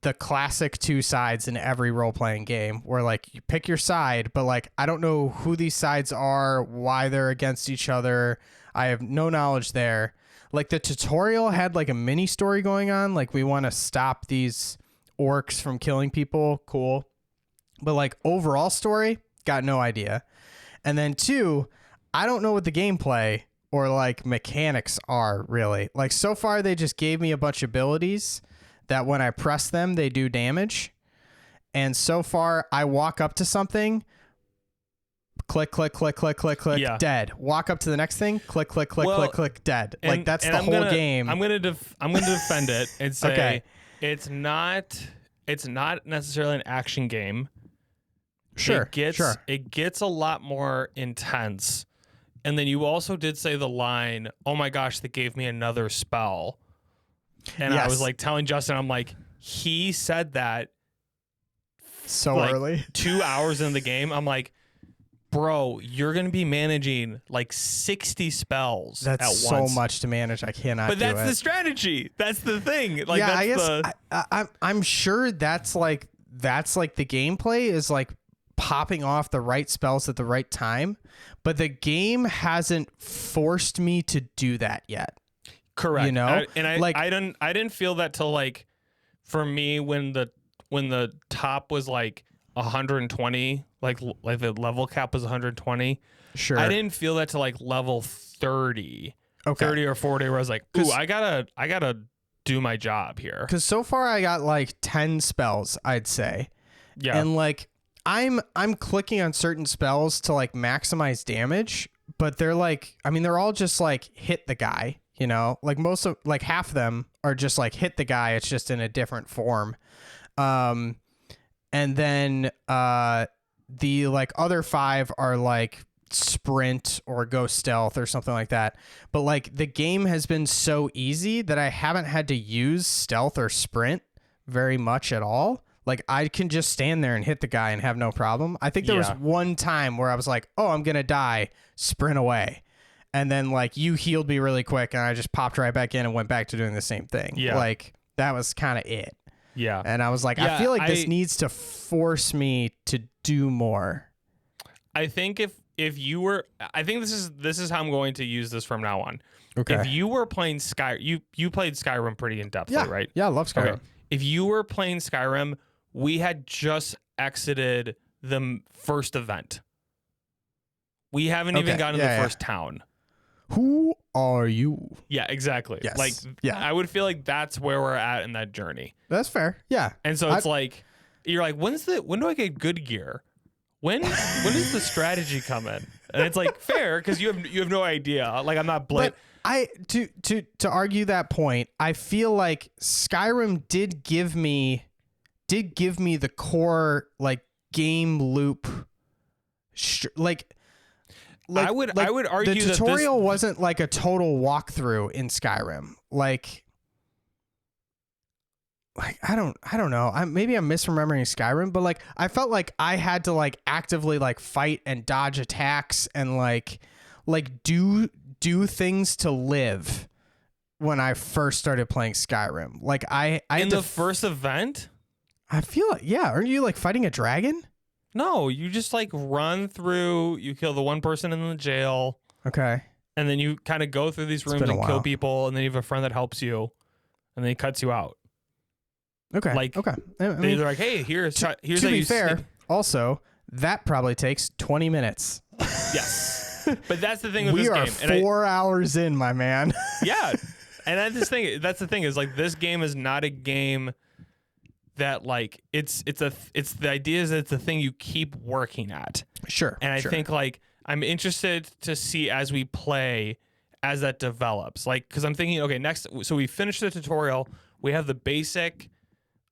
the classic two sides in every role-playing game where like you pick your side, but like I don't know who these sides are, why they're against each other. I have no knowledge there. Like the tutorial had like a mini story going on, like we want to stop these orcs from killing people. Cool. But like overall story, got no idea. And then 2, I don't know what the gameplay or like mechanics are really. Like so far they just gave me a bunch of abilities that when I press them, they do damage. And so far I walk up to something, click, click, click, click, click, click, dead. Walk up to the next thing, click, click, click, click, click, dead. Like that's the whole game. I'm going to defend it and say okay. It's not necessarily an action game. Sure. It gets a lot more intense. And then you also did say the line, "Oh my gosh, that gave me another spell." And I was like telling Justin, I'm like, he said that so like early. 2 hours in the game. I'm like, bro, you're going to be managing like 60 spells that's at so once. Much to manage. I cannot But do that's it. the strategy. That's the thing. Like, yeah, that's I guess I'm sure that's like the gameplay is like popping off the right spells at the right time, but the game hasn't forced me to do that yet. Correct. You know, I didn't feel that till like for me when the top was like 120, like the level cap was 120. Sure. I didn't feel that till like level 30, okay. 30 or 40, where I was like, ooh, I gotta do my job here. Because so far I got like 10 spells, I'd say. Yeah. And like I'm clicking on certain spells to like maximize damage, but they're like, I mean, they're all just like hit the guy, you know, like half of them are just like hit the guy. It's just in a different form. And then the like other 5 are like sprint or go stealth or something like that. But like the game has been so easy that I haven't had to use stealth or sprint very much at all. Like I can just stand there and hit the guy and have no problem. I think there was one time where I was like, oh, I'm going to die, sprint away. And then like you healed me really quick and I just popped right back in and went back to doing the same thing. Yeah. Like that was kind of it. Yeah. And I was like, I feel like this needs to force me to do more. I think if you were, I think this is how I'm going to use this from now on. Okay. If you were playing you played Skyrim pretty in depth, right? Yeah, I love Skyrim. Okay. If you were playing Skyrim, we had just exited the first event. We haven't even gotten to the first town. Who are you? Yeah, exactly. Yes. Like, I would feel like that's where we're at in that journey. That's fair. Yeah. And so it's like, you're like, when do I get good gear? When does the strategy come in? And it's like fair because you have no idea. Like I'm not But to argue that point, I feel like Skyrim did give me the core like game loop like like I would the argue that tutorial wasn't like a total walkthrough in Skyrim. Like I don't know. Maybe I'm misremembering Skyrim, but like I felt like I had to like actively like fight and dodge attacks and like do things to live when I first started playing Skyrim. Like I in the first event. I feel like, yeah, aren't you like fighting a dragon? No, you just like run through. You kill the one person in the jail, Okay. and then you kind of go through these rooms been a and kill while. people, and then you have a friend that helps you, and then he cuts you out. Okay. Like, okay. I They're mean, like, hey, here's to how be you fair, sneak. also that probably takes 20 minutes. Yes, but that's the thing with We this are game. And 4 hours in, my man. yeah, and that's the thing is like this game is not a game that like it's the idea is that it's a thing you keep working at. Sure. And I sure. think like I'm interested to see as we play as that develops. Like cuz I'm thinking okay, next so we finish the tutorial, we have the basic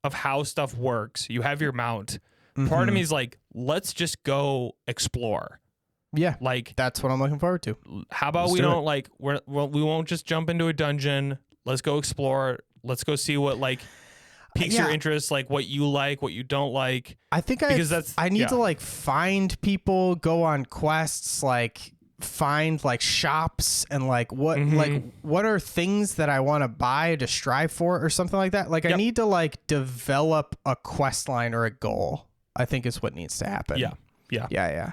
of how stuff works. You have your mount. Part of me is like let's just go explore. Yeah. Like That's what I'm looking forward to. how about Let's we do don't like we won't just jump into a dungeon. Let's go explore. Let's go see what like piques your Yeah. interest, like what you like, what you don't like. I think Because I need yeah. to like find people, go on quests, like find like shops and like what are things that I want to buy to strive for or something like that. Like I Yep. need to like develop a quest line or a goal. I think is what needs to happen. Yeah. Yeah. Yeah.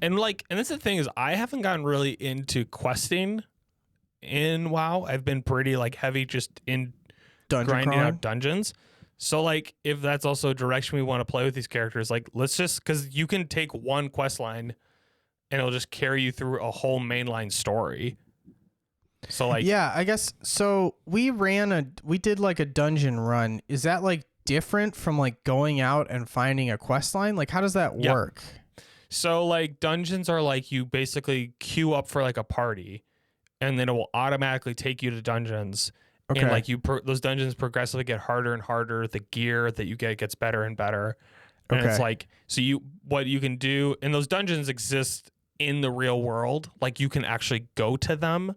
And that's the thing is I haven't gotten really into questing in WoW. I've been pretty like heavy just in Dungeon grinding crawling. out dungeons. So like if that's also a direction we want to play with these characters, like let's just because you can take one quest line and it'll just carry you through a whole mainline story. So like Yeah, I guess so. We did like a dungeon run. Is that like different from like going out and finding a quest line? Like how does that Yep. work? So like dungeons are like you basically queue up for like a party, and then it will automatically take you to dungeons. Okay. And like those dungeons progressively get harder and harder. The gear that you get gets better and better. And it's Okay. like what you can do, and those dungeons exist in the real world. Like you can actually go to them,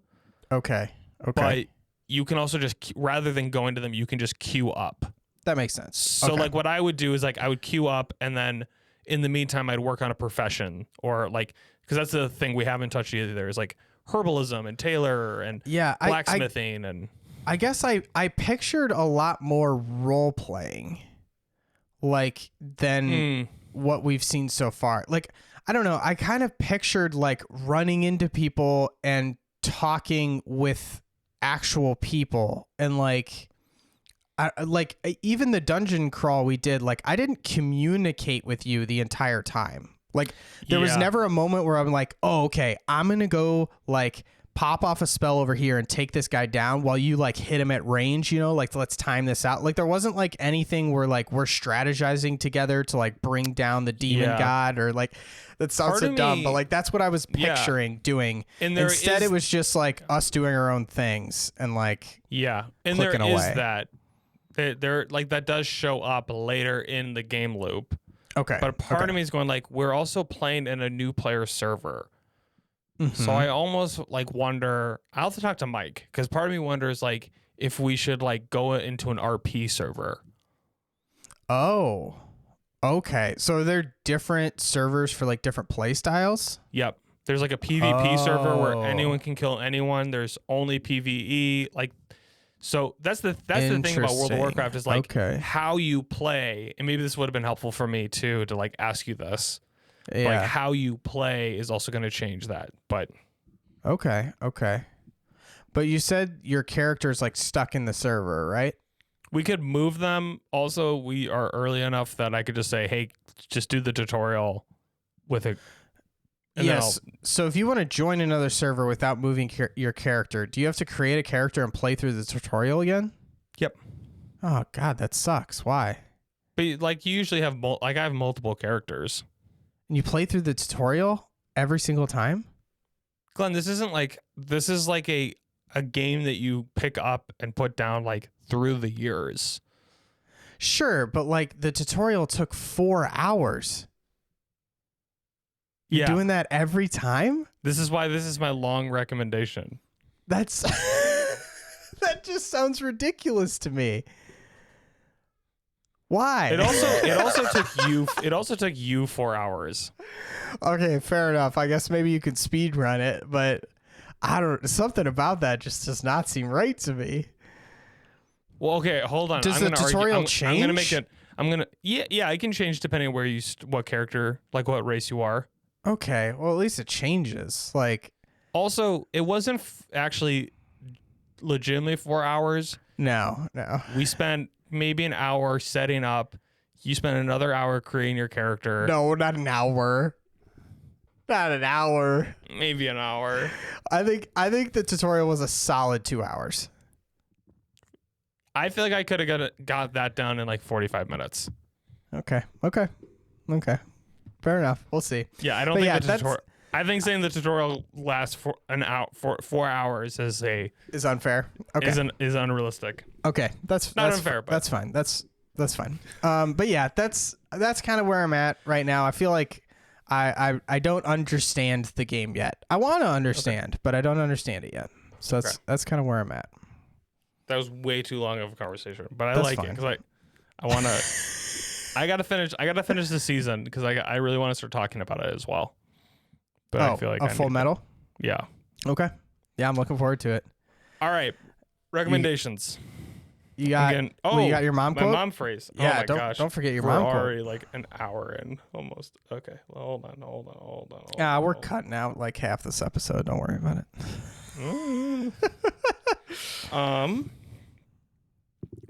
Okay. but you can also just rather than going to them, you can just queue up. That makes sense. So Okay. like what I would do is like I would queue up, and then in the meantime I'd work on a profession or like because that's the thing we haven't touched either is like herbalism and tailor and Yeah, blacksmithing and I guess I pictured a lot more role playing, like than what we've seen so far. Like I don't know, I kind of pictured like running into people and talking with actual people and like. Even the dungeon crawl we did, like I didn't communicate with you the entire time. Like there was Yeah. never a moment where I'm like, oh, okay, I'm going to go like pop off a spell over here and take this guy down while you like hit him at range, you know, like let's time this out. Like there wasn't like anything where like we're strategizing together to like bring down the demon Yeah. god or like that sounds Part so of dumb, me- but like that's what I was Yeah. picturing doing. And there Instead, is- it was just like us doing our own things and like, yeah, and there clicking is away. that there like that does show up later in the game loop. okay. But part of me is going like we're also playing in a new player server. So Mhm. I almost like wonder. I'll have to talk to Mike because part of me wonders like if we should like go into an RP server. Oh, okay. So are there different servers for like different play styles? Yep. There's like a PvP server where Oh. anyone can kill anyone. There's only PvE. Like, so that's the thing about World of Interesting. Warcraft is like Okay. how you play. And maybe this would have been helpful for me too to like ask you this. Yeah. Like how you play is also going to change that. But Okay. But you said your character's like stuck in the server, right? we could move them. Also, we are early enough that I could just say, hey, just do the tutorial with it. And then Yes. So if you want to join another server without moving your character, do you have to create a character and play through the tutorial again? Yep. Oh God, that sucks. Why? But like you usually have, I have multiple characters. And you play through the tutorial every single time? Glenn, this is like a game that you pick up and put down like through the years. Sure, but like the tutorial took 4 hours. You're Yeah. doing that every time? This is why this is my long recommendation. That's that just sounds ridiculous to me. Why? It also took you 4 hours. Okay, fair enough. I guess maybe you could speed run it, but something about that just does not seem right to me. Well, okay, hold on. Does I'm the gonna tutorial argue, I'm gonna make change? it. I'm gonna yeah. I can change depending on where you what character, like what race you are. Okay, well at least it changes. Like Also, it wasn't actually legitimately 4 hours. no. We spent maybe an hour setting up. You spent another hour creating your character. No, not an hour. Not an hour. Maybe an hour. I think the tutorial was a solid 2 hours. I feel like I could have got that done in like 45 minutes. Okay. Fair enough. We'll see. Yeah, I don't But think yeah, the tutorial. I think saying the tutorial lasts for an hour, for 4 hours is Is unfair. Okay. is unrealistic. Okay. That's unfair, but- that's fine. That's fine. But yeah, that's kind of where I'm at right now. I feel like I don't understand the game yet. I want to understand, but I don't understand it yet. So that's kind of where I'm at. That was way too long of a conversation, but I That's like it fine. because I want to. I gotta finish the season because I really want to start talking about it as well. But I feel like a Full Metal. Yeah. Okay. Yeah, I'm looking forward to it. All right. Recommendations. You got Again, you got your mom my quote? mom phrase. Yeah, oh my gosh. don't forget your We're mom quote. already like an hour in almost. Okay. Well, hold on. Yeah, we're hold on. cutting out like half this episode. Don't worry about it.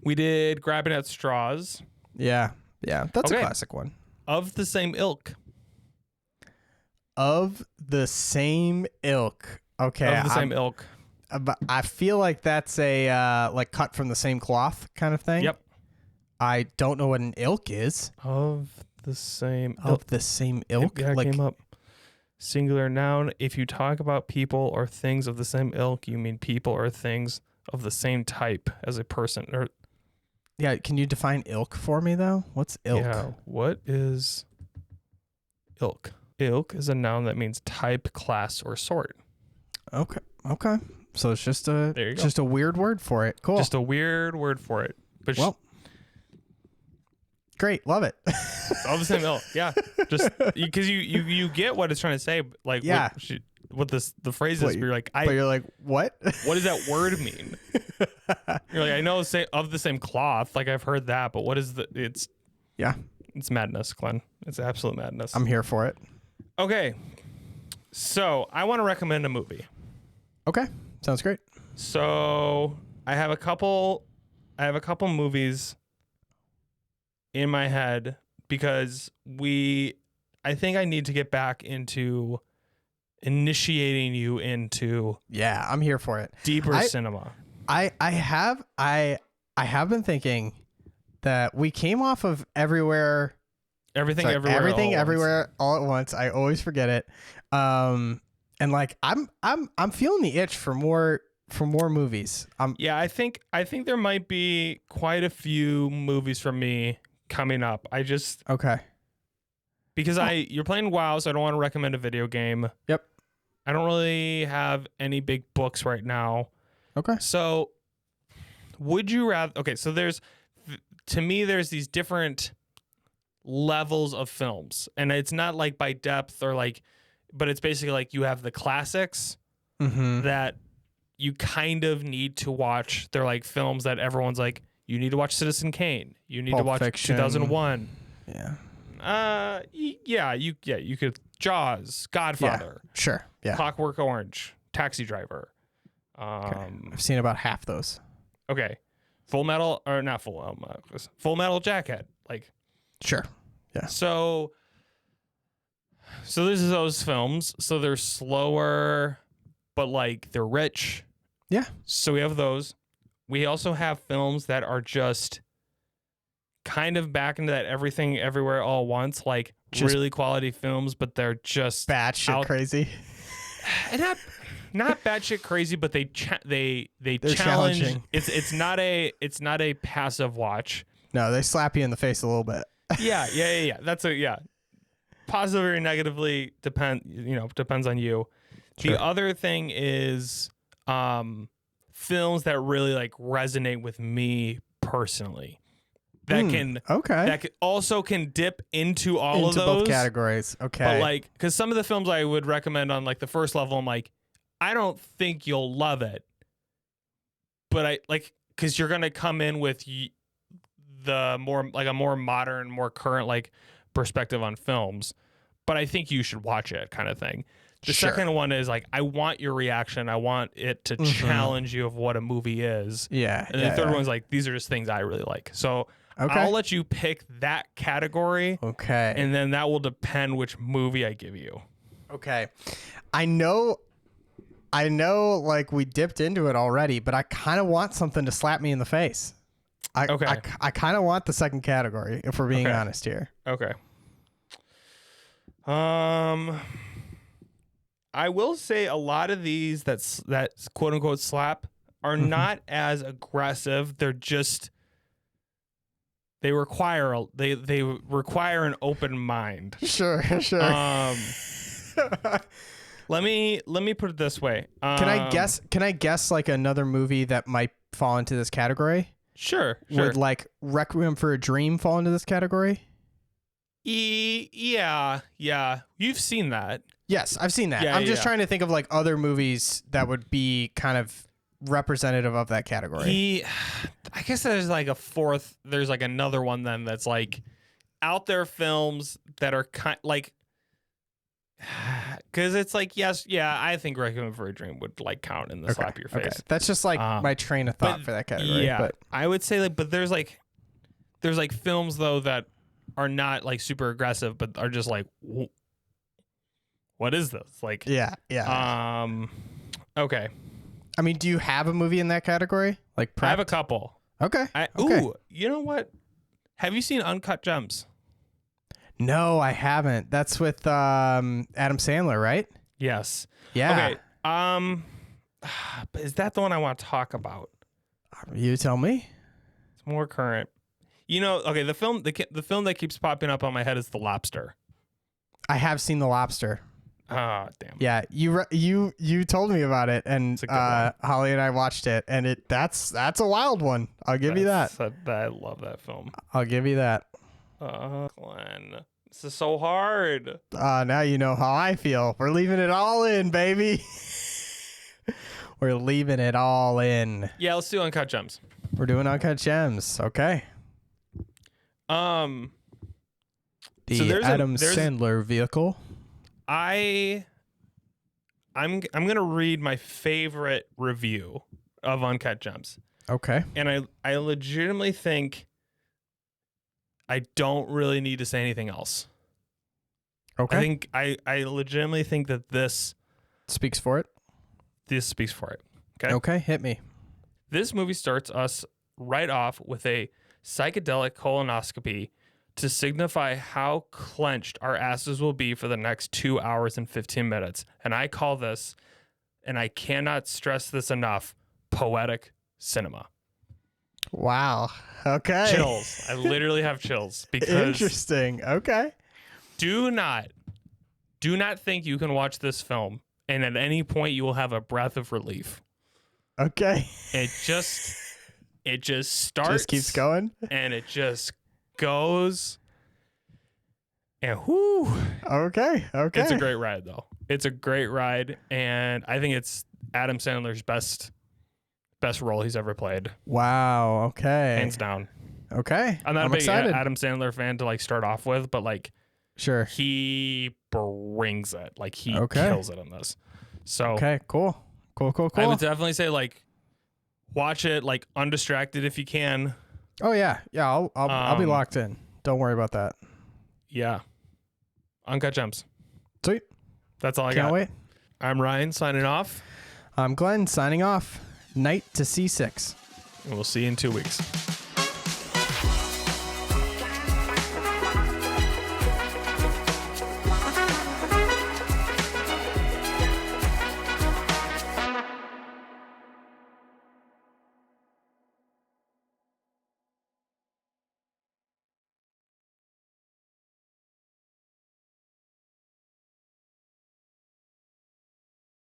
We did Grabbing at Straws. Yeah, that's Okay. a classic one. Of the same ilk. Of the same ilk. Okay, Of the same ilk. but I feel like that's a like cut from the same cloth kind of thing. Yep. I don't know what an ilk is. Of the same ilk. Of the same ilk. Yeah, it like came up. Singular noun. If you talk about people or things of the same ilk, you mean people or things of the same type as a person. Or yeah, can you define ilk for me though? What's ilk? yeah, what is ilk? Ilk is a noun that means type, class, or sort. Okay. So it's just There you go. just a weird word for it. Cool. Just a weird word for it. But well, great. Love it. of the same ilk. Yeah. Just because you get what it's trying to say. Like Yeah. what the phrase What is. But you're like, but you're like, what? what does that word mean? You're like, I know of the same cloth. Like I've heard that, but what is it's madness, Glenn. It's absolute madness. I'm here for it. Okay. So I want to recommend a movie. Okay. Sounds great. So I have a couple movies in my head because I think I need to get back into initiating you into Yeah, I'm here for it. deeper cinema. I have been thinking that we came off of Everywhere. Everything Sorry, everywhere. Everything all at once. Everywhere all at once. I always forget it. And like I'm feeling the itch for more movies. Yeah, I think there might be quite a few movies from me coming up. I just Okay. because you're playing WoW, so I don't want to recommend a video game. Yep. I don't really have any big books right now. Okay. So would you rather so to me there's these different levels of films, and it's not like by depth or like, but it's basically like you have the classics Mm-hmm. that you kind of need to watch. They're like films that everyone's like, you need to watch Citizen Kane. You need Pulp to watch Fiction. 2001. Yeah. You could Jaws, Godfather, Sure. Yeah. Clockwork Orange, Taxi Driver. I've seen about half those. Okay. Full Metal or not Full Metal Jacket. Like Sure. Yeah. so this is those films. So they're slower, but like they're rich. Yeah. So we have those. We also have films that are just kind of back into that Everything Everywhere All at Once, like Just really quality films, but they're just batshit crazy. and not batshit crazy, but they They're challenge. challenging. It's not a passive watch. No, they slap you in the face a little bit. Yeah. That's positively or negatively depends on you. Sure. The other thing is films that really like resonate with me personally. That also can dip into all of those both categories. Okay. But like, because some of the films I would recommend on like the first level, I'm like, I don't think you'll love it, but I like because you're gonna come in with the more like a more modern, more current like perspective on films. But I think you should watch it, kind of thing. The second one is like, I want your reaction. I want it to challenge you of what a movie is. Yeah. And the third one's like, these are just things I really like. So I'll let you pick that category. Okay. And then that will depend which movie I give you. Okay. I know like we dipped into it already, but I kind of want something to slap me in the face. I kind of want the second category, if we're being honest here. Okay. I will say a lot of these that quote unquote slap are not as aggressive. They're just they require an open mind. Sure. Let me put it this way. Can I guess like another movie that might fall into this category? Sure. Would like Requiem for a Dream fall into this category? Yeah. You've seen that. Yes, I've seen that. I'm just trying to think of like other movies that would be kind of representative of that category. I guess there's like there's like another one then that's like out there films that are kind like, because it's like, I think Requiem for a Dream would like count in the slap your face. Okay. That's just like my train of thought for that category. Yeah, but I would say like, but there's like films though that are not like super aggressive, but are just like, what is this? Like, yeah. Okay. I mean, do you have a movie in that category? Like, I have a couple. Okay. Ooh, you know what? Have you seen Uncut Gems? No, I haven't. That's with Adam Sandler, right? Yes. Yeah. Okay. Is that the one I want to talk about? You tell me. It's more current. You know, okay, the film that keeps popping up on my head is The Lobster. I have seen The Lobster. Ah, damn. Yeah, you told me about it, and Holly and I watched it, and that's a wild one. I'll give you that. I love that film. I'll give you that. Glenn, this is so hard. Now you know how I feel. We're leaving it all in, baby. We're leaving it all in. Yeah, let's do Uncut Gems. We're doing Uncut Gems. Okay. The Adam Sandler vehicle. I'm gonna read my favorite review of Uncut Gems. Okay. And I legitimately think I don't really need to say anything else. Okay. I legitimately think that this speaks for it. This speaks for it. Okay. Okay, hit me. This movie starts us right off with a psychedelic colonoscopy to signify how clenched our asses will be for the next 2 hours and 15 minutes. And I call this, and I cannot stress this enough, poetic cinema. Wow. Okay. Chills. I literally have chills because interesting. Okay. Do not think you can watch this film and at any point you will have a breath of relief. Okay. It just starts. Just keeps going. And it just goes. And whoo. Okay. It's a great ride though. It's a great ride. And I think it's Adam Sandler's best role he's ever played. Wow. Okay. Hands down. Okay. I'm not a big excited. Adam Sandler fan to like start off with, but like sure. He brings it. Like he kills it in this. So okay, cool. I would definitely say like watch it like undistracted if you can. Oh yeah. Yeah, I'll be locked in. Don't worry about that. Yeah. Uncut Gems. Sweet. That's all I Can't got. wait. I'm Ryan signing off. I'm Glenn signing off. Night to C6. And we'll see you in 2 weeks.